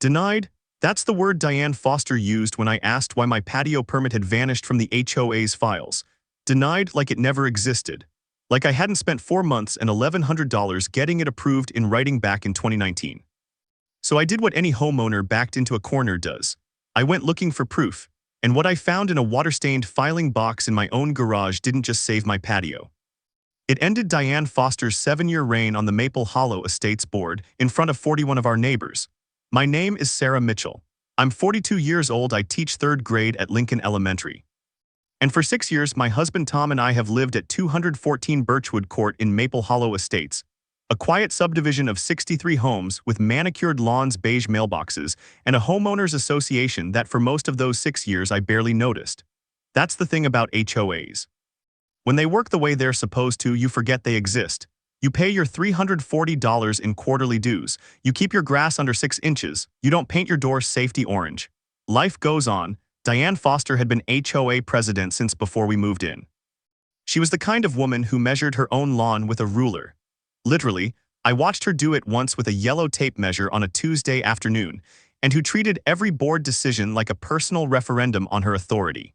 Denied? That's the word Diane Foster used when I asked why my patio permit had vanished from the HOA's files. Denied like it never existed. Like I hadn't spent 4 months and $1,100 getting it approved in writing back in 2019. So I did what any homeowner backed into a corner does. I went looking for proof, and what I found in a water-stained filing box in my own garage didn't just save my patio. It ended Diane Foster's 7-year reign on the Maple Hollow Estates board in front of 41 of our neighbors. My name is Sarah Mitchell. I'm 42 years old. I teach 3rd grade at Lincoln Elementary. And for 6 years, my husband Tom and I have lived at 214 Birchwood Court in Maple Hollow Estates, a quiet subdivision of 63 homes with manicured lawns, beige mailboxes, and a homeowners association that for most of those 6 years I barely noticed. That's the thing about HOAs. When they work the way they're supposed to, you forget they exist. You pay your $340 in quarterly dues. You keep your grass under 6 inches. You don't paint your doors safety orange. Life goes on. Diane Foster had been HOA president since before we moved in. She was the kind of woman who measured her own lawn with a ruler. Literally, I watched her do it once with a yellow tape measure on a Tuesday afternoon, and who treated every board decision like a personal referendum on her authority.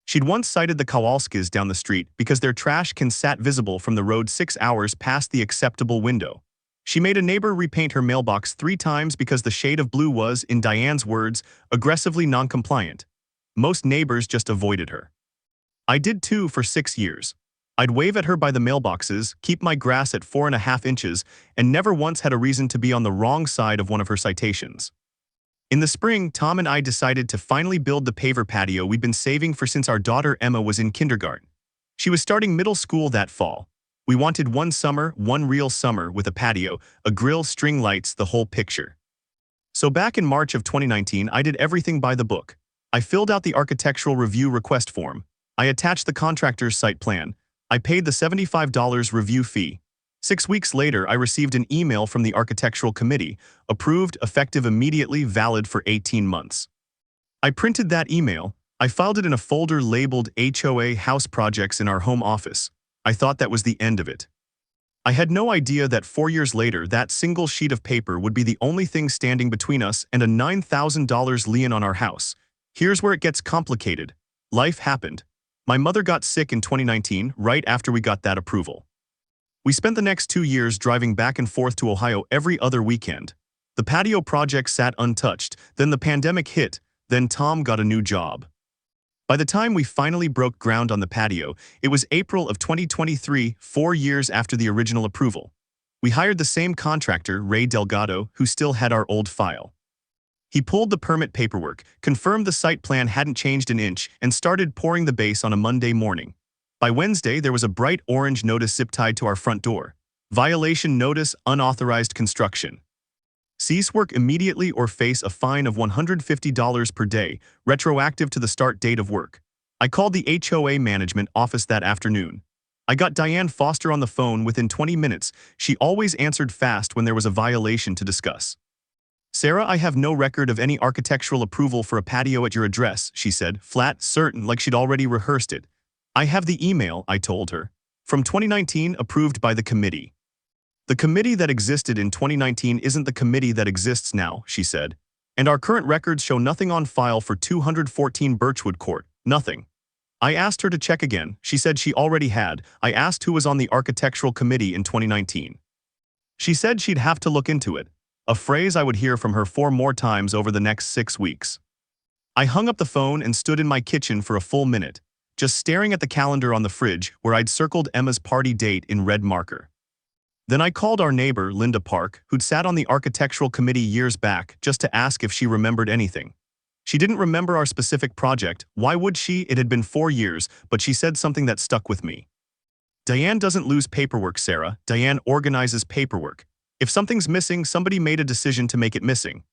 She'd once cited the Kowalskis down the street because their trash can sat visible from the road 6 hours past the acceptable window. She made a neighbor repaint her mailbox 3 times because the shade of blue was, in Diane's words, aggressively non-compliant. Most neighbors just avoided her. I did too for 6 years. I'd wave at her by the mailboxes, keep my grass at 4.5 inches, and never once had a reason to be on the wrong side of one of her citations. In the spring, Tom and I decided to finally build the paver patio we'd been saving for since our daughter Emma was in kindergarten. She was starting middle school that fall. We wanted one summer, one real summer with a patio, a grill, string lights, the whole picture. So back in March of 2019, I did everything by the book. I filled out the architectural review request form. I attached the contractor's site plan. I paid the $75 review fee. 6 weeks later, I received an email from the architectural committee, approved, effective immediately, valid for 18 months. I printed that email. I filed it in a folder labeled HOA House Projects in our home office. I thought that was the end of it. I had no idea that 4 years later, that single sheet of paper would be the only thing standing between us and a $9,000 lien on our house. Here's where it gets complicated. Life happened. My mother got sick in 2019, right after we got that approval. We spent the next 2 years driving back and forth to Ohio every other weekend. The patio project sat untouched, then the pandemic hit, then Tom got a new job. By the time we finally broke ground on the patio, it was April of 2023, 4 years after the original approval. We hired the same contractor, Ray Delgado, who still had our old file. He pulled the permit paperwork, confirmed the site plan hadn't changed an inch, and started pouring the base on a Monday morning. By Wednesday, there was a bright orange notice zip-tied to our front door. Violation notice, unauthorized construction. Cease work immediately or face a fine of $150 per day, retroactive to the start date of work. I called the HOA management office that afternoon. I got Diane Foster on the phone within 20 minutes. She always answered fast when there was a violation to discuss. "Sarah, I have no record of any architectural approval for a patio at your address," she said, flat, certain, like she'd already rehearsed it. "I have the email," I told her. "From 2019, approved by the committee." "The committee that existed in 2019 isn't the committee that exists now," she said. "And our current records show nothing on file for 214 Birchwood Court, nothing." I asked her to check again. She said she already had. I asked who was on the architectural committee in 2019. She said she'd have to look into it, a phrase I would hear from her 4 more times over the next 6 weeks. I hung up the phone and stood in my kitchen for a full minute, just staring at the calendar on the fridge where I'd circled Emma's party date in red marker. Then I called our neighbor, Linda Park, who'd sat on the architectural committee years back, just to ask if she remembered anything. She didn't remember our specific project. Why would she? It had been 4 years, but she said something that stuck with me. "Diane doesn't lose paperwork, Sarah. Diane organizes paperwork. If something's missing, somebody made a decision to make it missing."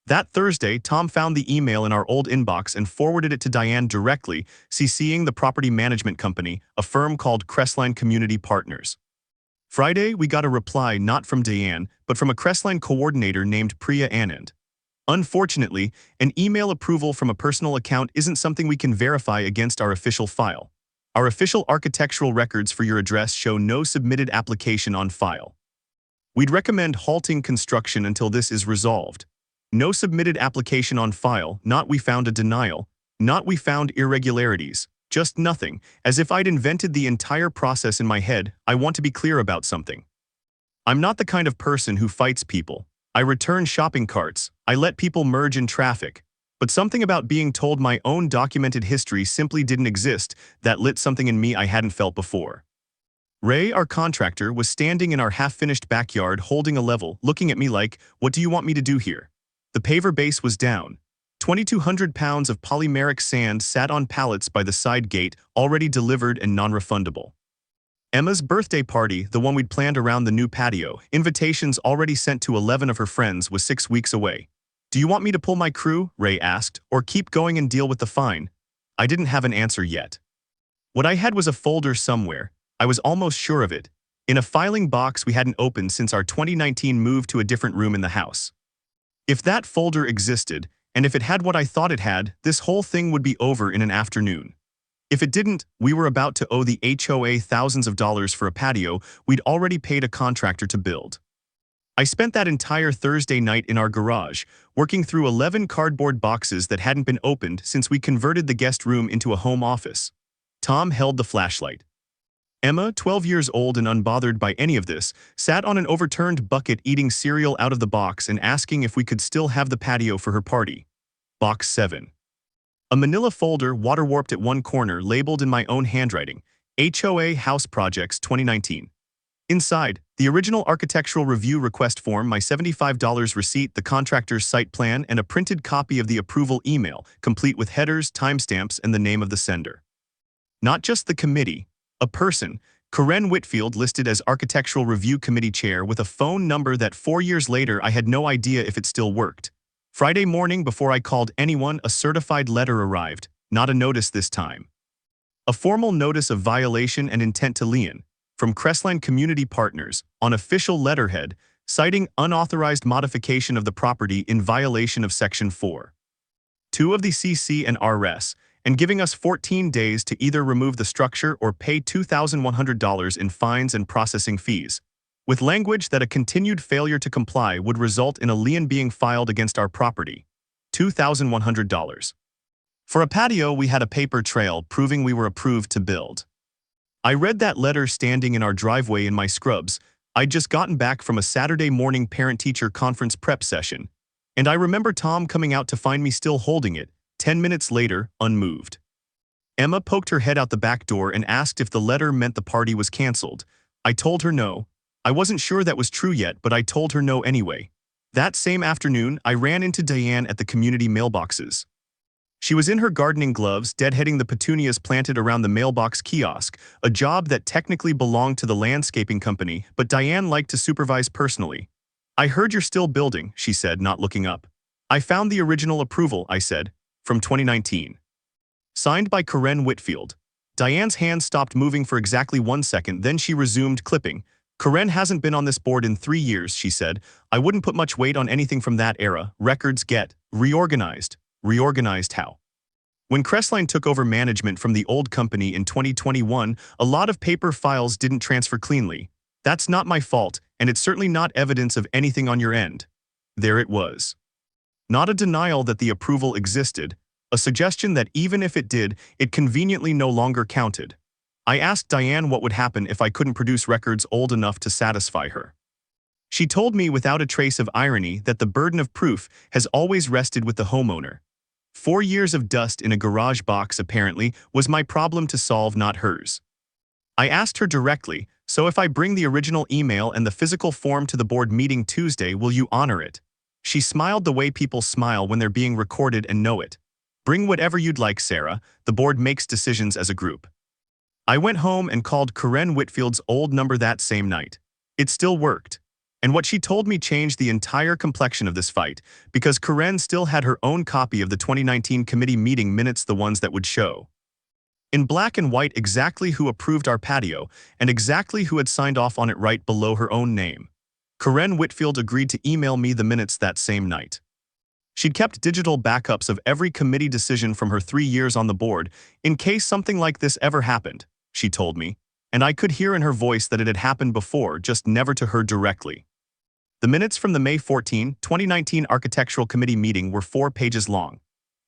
That Thursday, Tom found the email in our old inbox and forwarded it to Diane directly, CCing the property management company, a firm called Crestline Community Partners. Friday, we got a reply not from Diane, but from a Crestline coordinator named Priya Anand. Unfortunately, an email approval from a personal account isn't something we can verify against our official file. Our official architectural records for your address show no submitted application on file. We'd recommend halting construction until this is resolved. No submitted application on file, not we found a denial, not we found irregularities, just nothing, as if I'd invented the entire process in my head. I want to be clear about something. I'm not the kind of person who fights people. I return shopping carts, I let people merge in traffic. But something about being told my own documented history simply didn't exist that lit something in me I hadn't felt before. Ray, our contractor, was standing in our half-finished backyard holding a level, looking at me like, "What do you want me to do here?" The paver base was down. 2,200 pounds of polymeric sand sat on pallets by the side gate, already delivered and non-refundable. Emma's birthday party, the one we'd planned around the new patio, invitations already sent to 11 of her friends, was 6 weeks away. "Do you want me to pull my crew?" Ray asked, "or keep going and deal with the fine?" I didn't have an answer yet. What I had was a folder somewhere. I was almost sure of it. In a filing box we hadn't opened since our 2019 move to a different room in the house. If that folder existed, and if it had what I thought it had, this whole thing would be over in an afternoon. If it didn't, we were about to owe the HOA thousands of dollars for a patio we'd already paid a contractor to build. I spent that entire Thursday night in our garage, working through 11 cardboard boxes that hadn't been opened since we converted the guest room into a home office. Tom held the flashlight. Emma, 12 years old and unbothered by any of this, sat on an overturned bucket eating cereal out of the box and asking if we could still have the patio for her party. Box 7. A manila folder water-warped at one corner labeled in my own handwriting, HOA House Projects 2019. Inside, the original architectural review request form, my $75 receipt, the contractor's site plan, and a printed copy of the approval email, complete with headers, timestamps, and the name of the sender. Not just the committee, a person, Karen Whitfield, listed as Architectural Review Committee Chair with a phone number that 4 years later I had no idea if it still worked. Friday morning, before I called anyone, a certified letter arrived, not a notice this time. A formal notice of violation and intent to lien, from Crestline Community Partners, on official letterhead, citing unauthorized modification of the property in violation of Section 4. 2 of the CC and RS, and giving us 14 days to either remove the structure or pay $2,100 in fines and processing fees, with language that a continued failure to comply would result in a lien being filed against our property. $2,100. For a patio, we had a paper trail proving we were approved to build. I read that letter standing in our driveway in my scrubs. I'd just gotten back from a Saturday morning parent-teacher conference prep session, and I remember Tom coming out to find me still holding it, 10 minutes later, unmoved. Emma poked her head out the back door and asked if the letter meant the party was canceled. I told her no. I wasn't sure that was true yet, but I told her no anyway. That same afternoon, I ran into Diane at the community mailboxes. She was in her gardening gloves, deadheading the petunias planted around the mailbox kiosk, a job that technically belonged to the landscaping company, but Diane liked to supervise personally. "I heard you're still building," she said, not looking up. "I found the original approval," I said, "from 2019. Signed by Karen Whitfield." Diane's hand stopped moving for exactly 1 second, then she resumed clipping. "Karen hasn't been on this board in 3 years, she said. I wouldn't put much weight on anything from that era. Records get reorganized. Reorganized how? When Crestline took over management from the old company in 2021, a lot of paper files didn't transfer cleanly. That's not my fault, and it's certainly not evidence of anything on your end." There it was. Not a denial that the approval existed, a suggestion that even if it did, it conveniently no longer counted. I asked Diane what would happen if I couldn't produce records old enough to satisfy her. She told me without a trace of irony that the burden of proof has always rested with the homeowner. 4 years of dust in a garage box, apparently, was my problem to solve, not hers. I asked her directly, "So if I bring the original email and the physical form to the board meeting Tuesday, will you honor it?" She smiled the way people smile when they're being recorded and know it. "Bring whatever you'd like, Sarah. The board makes decisions as a group." I went home and called Karen Whitfield's old number that same night. It still worked. And what she told me changed the entire complexion of this fight, because Karen still had her own copy of the 2019 committee meeting minutes, the ones that would show in black and white exactly who approved our patio and exactly who had signed off on it right below her own name. Karen Whitfield agreed to email me the minutes that same night. She'd kept digital backups of every committee decision from her 3 years on the board in case something like this ever happened, she told me, and I could hear in her voice that it had happened before, just never to her directly. The minutes from the May 14, 2019 Architectural Committee meeting were 4 pages long.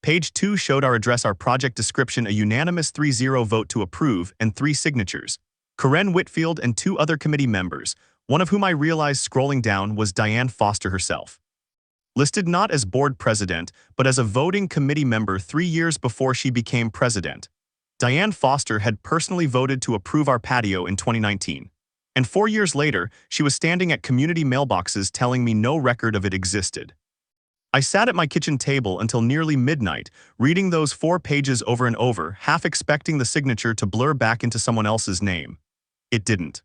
Page 2 showed our address, our project description, a unanimous 3-0 vote to approve, and 3 signatures. Karen Whitfield and 2 other committee members, one of whom I realized scrolling down was Diane Foster herself. Listed not as board president, but as a voting committee member 3 years before she became president. Diane Foster had personally voted to approve our patio in 2019. And 4 years later, she was standing at community mailboxes telling me no record of it existed. I sat at my kitchen table until nearly midnight, reading those 4 pages over and over, half expecting the signature to blur back into someone else's name. It didn't.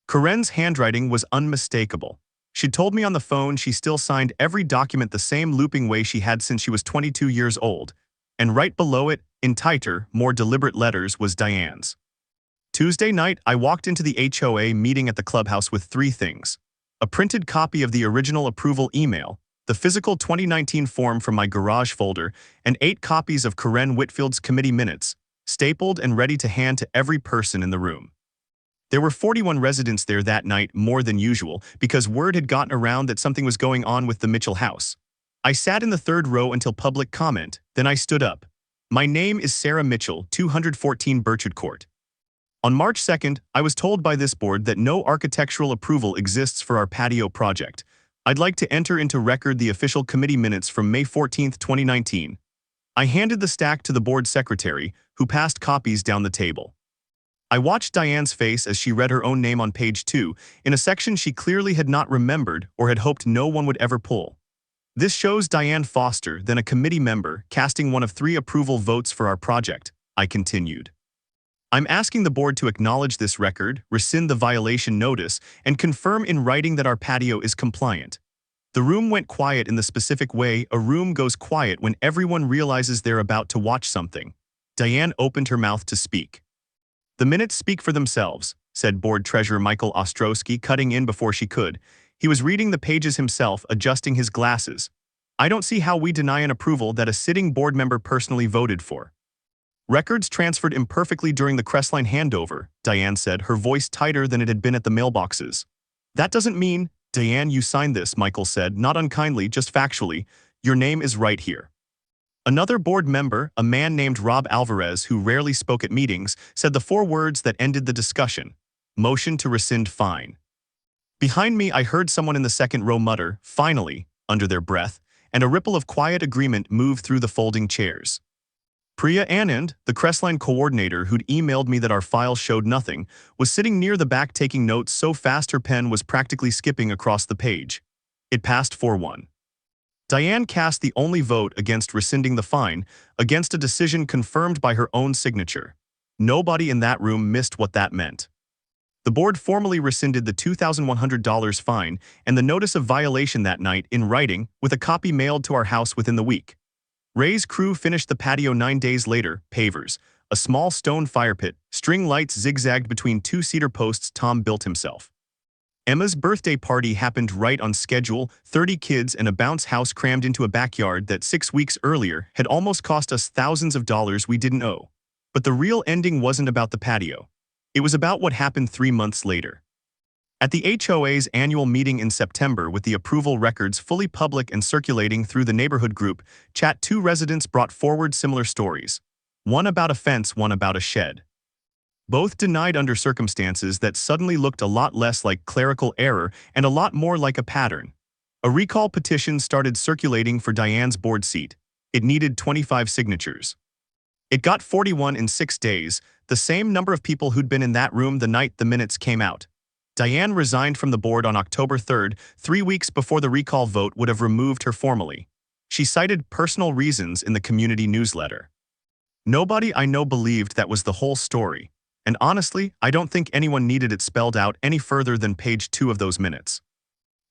Karen's handwriting was unmistakable. She'd told me on the phone she still signed every document the same looping way she had since she was 22 years old. And right below it, in tighter, more deliberate letters, was Diane's. Tuesday night, I walked into the HOA meeting at the clubhouse with 3 things: a printed copy of the original approval email, the physical 2019 form from my garage folder, and 8 copies of Karen Whitfield's committee minutes, stapled and ready to hand to every person in the room. There were 41 residents there that night, more than usual, because word had gotten around that something was going on with the Mitchell house. I sat in the 3rd row until public comment, then I stood up. My name is Sarah Mitchell, 214 Birchwood Court. On March 2nd, I was told by this board that no architectural approval exists for our patio project. I'd like to enter into record the official committee minutes from May 14, 2019. I handed the stack to the board secretary, who passed copies down the table. I watched Diane's face as she read her own name on page 2, in a section she clearly had not remembered or had hoped no one would ever pull. This shows Diane Foster, then a committee member, casting one of 3 approval votes for our project, I continued. I'm asking the board to acknowledge this record, rescind the violation notice, and confirm in writing that our patio is compliant. The room went quiet in the specific way a room goes quiet when everyone realizes they're about to watch something. Diane opened her mouth to speak. The minutes speak for themselves, said Board Treasurer Michael Ostrowski, cutting in before she could. He was reading the pages himself, adjusting his glasses. I don't see how we deny an approval that a sitting board member personally voted for. Records transferred imperfectly during the Crestline handover, Diane said, her voice tighter than it had been at the mailboxes. That doesn't mean, Diane, you signed this, Michael said, not unkindly, just factually. Your name is right here. Another board member, a man named Rob Alvarez who rarely spoke at meetings, said the 4 words that ended the discussion. Motion to rescind fine. Behind me, I heard someone in the 2nd row mutter, finally, under their breath, and a ripple of quiet agreement moved through the folding chairs. Priya Anand, the Crestline coordinator who'd emailed me that our files showed nothing, was sitting near the back taking notes so fast her pen was practically skipping across the page. It passed 4-1. Diane cast the only vote against rescinding the fine, against a decision confirmed by her own signature. Nobody in that room missed what that meant. The board formally rescinded the $2,100 fine and the notice of violation that night in writing, with a copy mailed to our house within the week. Ray's crew finished the patio 9 days later, pavers, a small stone fire pit, string lights zigzagged between 2 cedar posts Tom built himself. Emma's birthday party happened right on schedule, 30 kids and a bounce house crammed into a backyard that 6 weeks earlier had almost cost us thousands of dollars we didn't owe. But the real ending wasn't about the patio. It was about what happened 3 months later. At the HOA's annual meeting in September, with the approval records fully public and circulating through the neighborhood group chat, 2 residents brought forward similar stories. One about a fence, one about a shed. Both denied under circumstances that suddenly looked a lot less like clerical error and a lot more like a pattern. A recall petition started circulating for Diane's board seat. It needed 25 signatures. It got 41 in 6 days, the same number of people who'd been in that room the night the minutes came out. Diane resigned from the board on October 3rd, 3 weeks before the recall vote would have removed her formally. She cited personal reasons in the community newsletter. Nobody I know believed that was the whole story. And honestly, I don't think anyone needed it spelled out any further than page 2 of those minutes.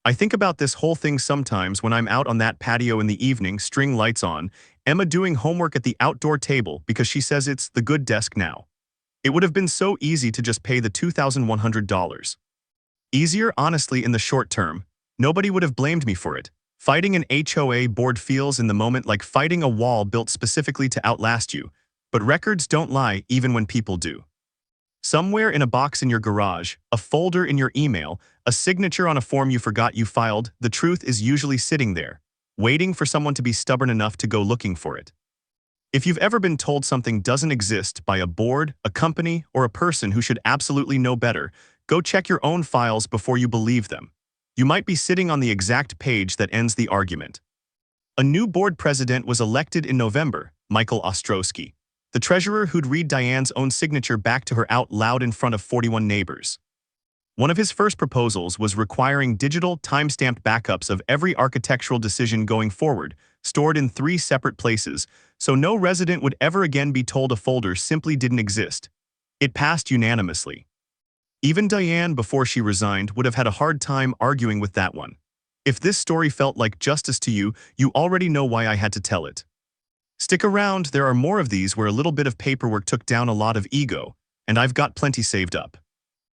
I think about this whole thing sometimes when I'm out on that patio in the evening, string lights on, Emma doing homework at the outdoor table because she says it's the good desk now. It would have been so easy to just pay the $2,100. Easier, honestly, in the short term. Nobody would have blamed me for it. Fighting an HOA board feels in the moment like fighting a wall built specifically to outlast you. But records don't lie even when people do. Somewhere in a box in your garage, a folder in your email, A signature on a form you forgot you filed, the truth is usually sitting there, waiting for someone to be stubborn enough to go looking for it. If you've ever been told something doesn't exist by a board, a company, or a person who should absolutely know better, go check your own files before you believe them. You might be sitting on the exact page that ends the argument. A new board president was elected in November, Michael Ostrowski, the treasurer who'd read Diane's own signature back to her out loud in front of 41 neighbors. One of his first proposals was requiring digital, time-stamped backups of every architectural decision going forward, stored in 3 separate places, so no resident would ever again be told a folder simply didn't exist. It passed unanimously. Even Diane, before she resigned, would have had a hard time arguing with that one. If this story felt like justice to you, you already know why I had to tell it. Stick around, there are more of these where a little bit of paperwork took down a lot of ego, and I've got plenty saved up.